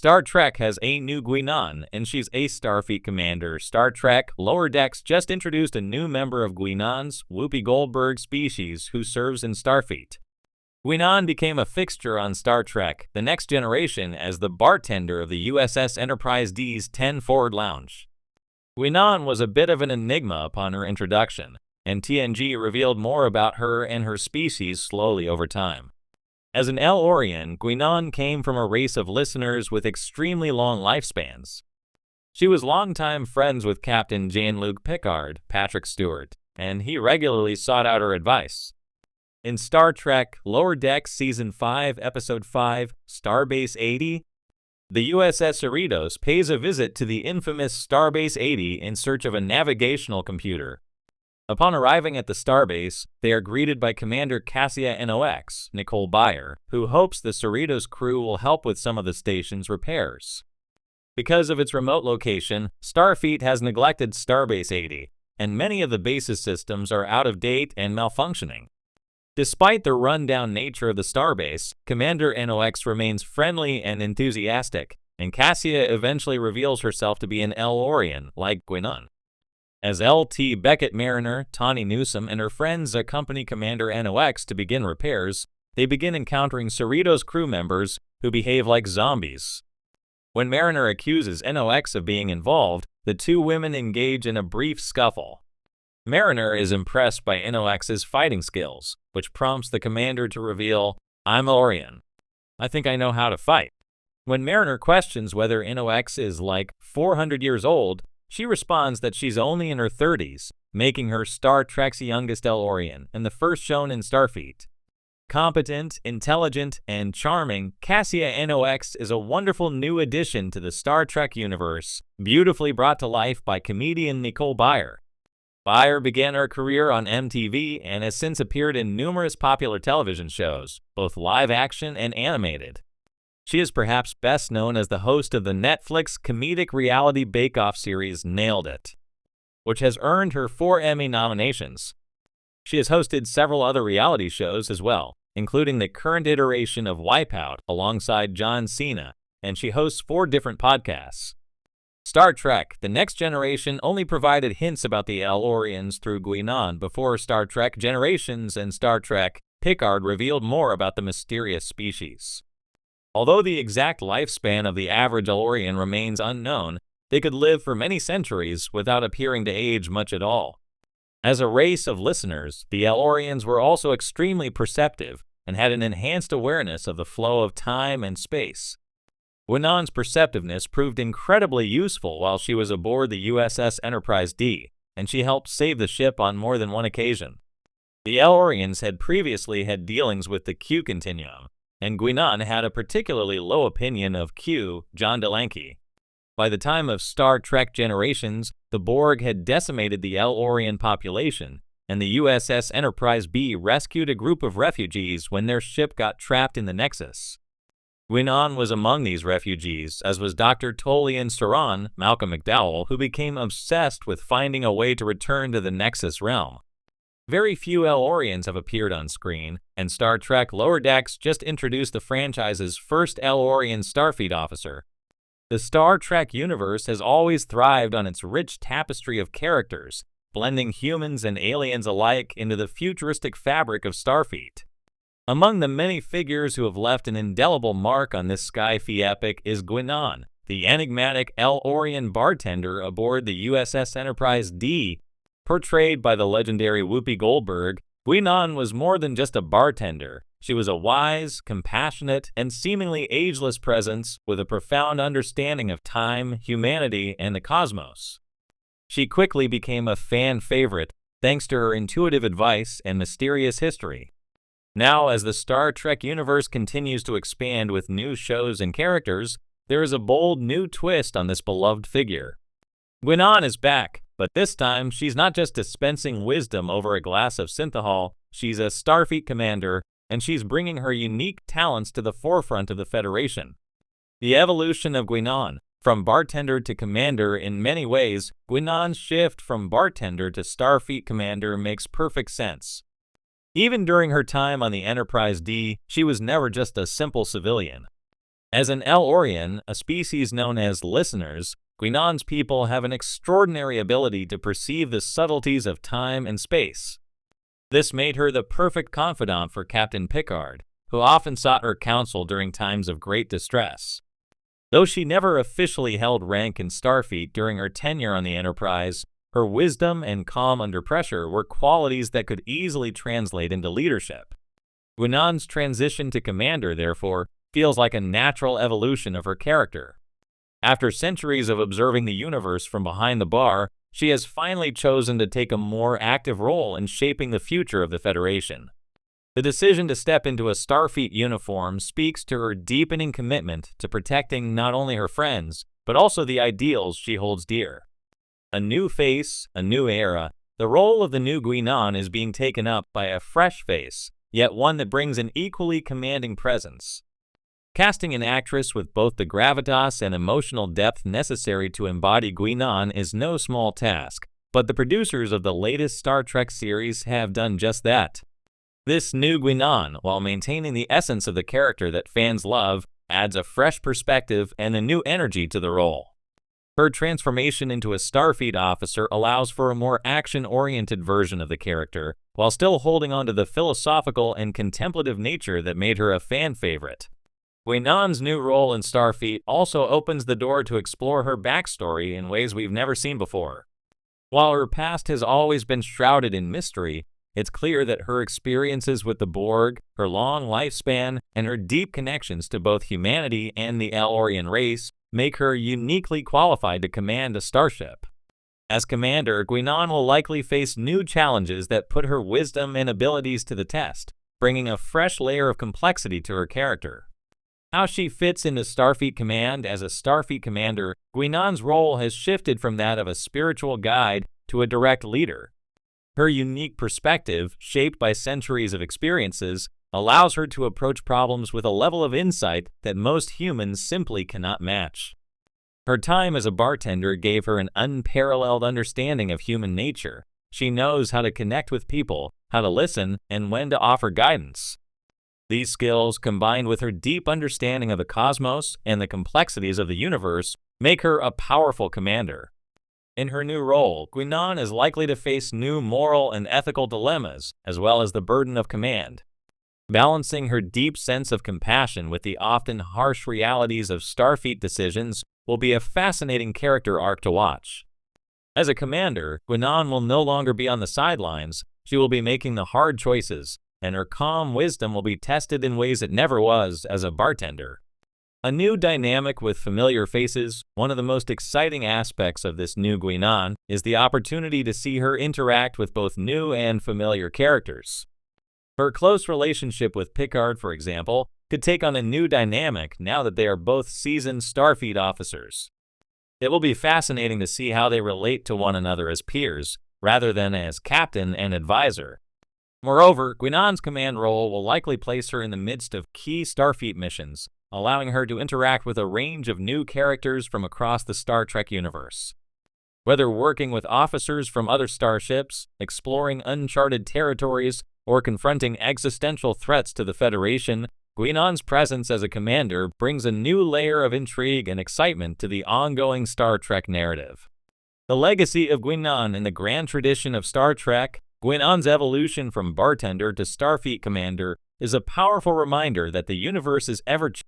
Star Trek has a new Guinan, and she's a Starfleet commander. Star Trek Lower Decks just introduced a new member of Guinan's Whoopi Goldberg species who serves in Starfleet. Guinan became a fixture on Star Trek The Next Generation as the bartender of the USS Enterprise D's 10 Forward Lounge. Guinan was a bit of an enigma upon her introduction, and TNG revealed more about her and her species slowly over time. As an El-Orian, Guinan came from a race of listeners with extremely long lifespans. She was longtime friends with Captain Jean-Luc Picard, Patrick Stewart, and he regularly sought out her advice. In Star Trek Lower Decks Season 5, Episode 5, Starbase 80, the USS Cerritos pays a visit to the infamous Starbase 80 in search of a navigational computer. Upon arriving at the starbase, they are greeted by Commander Cassia NOx, Nicole Byer, who hopes the Cerritos crew will help with some of the station's repairs. Because of its remote location, Starfleet has neglected Starbase 80, and many of the base's systems are out of date and malfunctioning. Despite the run-down nature of the starbase, Commander NOx remains friendly and enthusiastic, and Cassia eventually reveals herself to be an El-Orian like Guinan. As L.T. Beckett Mariner, Tawny Newsome, and her friends accompany Commander NOx to begin repairs, they begin encountering Cerritos crew members who behave like zombies. When Mariner accuses NOx of being involved, the two women engage in a brief scuffle. Mariner is impressed by NOx's fighting skills, which prompts the commander to reveal, "I'm El-Orian. I think I know how to fight." When Mariner questions whether NOx is like 400 years old, she responds that she's only in her 30s, making her Star Trek's youngest El-Orian and the first shown in Starfleet. Competent, intelligent, and charming, Cassia NOx is a wonderful new addition to the Star Trek universe, beautifully brought to life by comedian Nicole Byer. Byer began her career on MTV and has since appeared in numerous popular television shows, both live-action and animated. She is perhaps best known as the host of the Netflix comedic reality bake-off series Nailed It, which has earned her 4 Emmy nominations. She has hosted several other reality shows as well, including the current iteration of Wipeout alongside John Cena, and she hosts 4 different podcasts. Star Trek The Next Generation only provided hints about the El-Orians through Guinan before Star Trek Generations and Star Trek Picard revealed more about the mysterious species. Although the exact lifespan of the average El-Orian remains unknown, they could live for many centuries without appearing to age much at all. As a race of listeners, the El-Orians were also extremely perceptive and had an enhanced awareness of the flow of time and space. Guinan's perceptiveness proved incredibly useful while she was aboard the USS Enterprise D, and she helped save the ship on more than one occasion. The El-Orians had previously had dealings with the Q continuum, and Guinan had a particularly low opinion of Q, John Delancey. By the time of Star Trek Generations, the Borg had decimated the El-Orian population, and the USS Enterprise B rescued a group of refugees when their ship got trapped in the Nexus. Guinan was among these refugees, as was Dr. Tolian Saran, Malcolm McDowell, who became obsessed with finding a way to return to the Nexus realm. Very few El-Orians have appeared on screen, and Star Trek Lower Decks just introduced the franchise's first El-Orian Starfleet officer. The Star Trek universe has always thrived on its rich tapestry of characters, blending humans and aliens alike into the futuristic fabric of Starfleet. Among the many figures who have left an indelible mark on this sci-fi epic is Guinan, the enigmatic El-Orian bartender aboard the USS Enterprise D. Portrayed by the legendary Whoopi Goldberg, Guinan was more than just a bartender. She was a wise, compassionate, and seemingly ageless presence with a profound understanding of time, humanity, and the cosmos. She quickly became a fan favorite thanks to her intuitive advice and mysterious history. Now, as the Star Trek universe continues to expand with new shows and characters, there is a bold new twist on this beloved figure. Guinan is back, but this time she's not just dispensing wisdom over a glass of synthahol, she's a Starfleet commander, and she's bringing her unique talents to the forefront of the Federation. The evolution of Guinan, from bartender to commander in many ways, Guinan's shift from bartender to Starfleet commander makes perfect sense. Even during her time on the Enterprise D, she was never just a simple civilian. As an El-Orian, a species known as listeners, Guinan's people have an extraordinary ability to perceive the subtleties of time and space. This made her the perfect confidant for Captain Picard, who often sought her counsel during times of great distress. Though she never officially held rank in Starfleet during her tenure on the Enterprise, her wisdom and calm under pressure were qualities that could easily translate into leadership. Guinan's transition to commander, therefore, feels like a natural evolution of her character. After centuries of observing the universe from behind the bar, she has finally chosen to take a more active role in shaping the future of the Federation. The decision to step into a Starfleet uniform speaks to her deepening commitment to protecting not only her friends, but also the ideals she holds dear. A new face, a new era, the role of the new Guinan is being taken up by a fresh face, yet one that brings an equally commanding presence. Casting an actress with both the gravitas and emotional depth necessary to embody Guinan is no small task, but the producers of the latest Star Trek series have done just that. This new Guinan, while maintaining the essence of the character that fans love, adds a fresh perspective and a new energy to the role. Her transformation into a Starfleet officer allows for a more action-oriented version of the character, while still holding on to the philosophical and contemplative nature that made her a fan favorite. Guinan's new role in Starfleet also opens the door to explore her backstory in ways we've never seen before. While her past has always been shrouded in mystery, it's clear that her experiences with the Borg, her long lifespan, and her deep connections to both humanity and the El-Orian race make her uniquely qualified to command a starship. As commander, Guinan will likely face new challenges that put her wisdom and abilities to the test, bringing a fresh layer of complexity to her character. How she fits into Starfleet Command as a Starfleet commander, Guinan's role has shifted from that of a spiritual guide to a direct leader. Her unique perspective, shaped by centuries of experiences, allows her to approach problems with a level of insight that most humans simply cannot match. Her time as a bartender gave her an unparalleled understanding of human nature. She knows how to connect with people, how to listen, and when to offer guidance. These skills, combined with her deep understanding of the cosmos and the complexities of the universe, make her a powerful commander. In her new role, Guinan is likely to face new moral and ethical dilemmas, as well as the burden of command. Balancing her deep sense of compassion with the often harsh realities of Starfleet decisions will be a fascinating character arc to watch. As a commander, Guinan will no longer be on the sidelines. She will be making the hard choices, and her calm wisdom will be tested in ways it never was as a bartender. A new dynamic with familiar faces, one of the most exciting aspects of this new Guinan is the opportunity to see her interact with both new and familiar characters. Her close relationship with Picard, for example, could take on a new dynamic now that they are both seasoned Starfleet officers. It will be fascinating to see how they relate to one another as peers, rather than as captain and advisor. Moreover, Guinan's command role will likely place her in the midst of key Starfleet missions, allowing her to interact with a range of new characters from across the Star Trek universe. Whether working with officers from other starships, exploring uncharted territories, or confronting existential threats to the Federation, Guinan's presence as a commander brings a new layer of intrigue and excitement to the ongoing Star Trek narrative. The legacy of Guinan in the grand tradition of Star Trek, Guinan's evolution from bartender to Starfleet commander, is a powerful reminder that the universe is ever-changing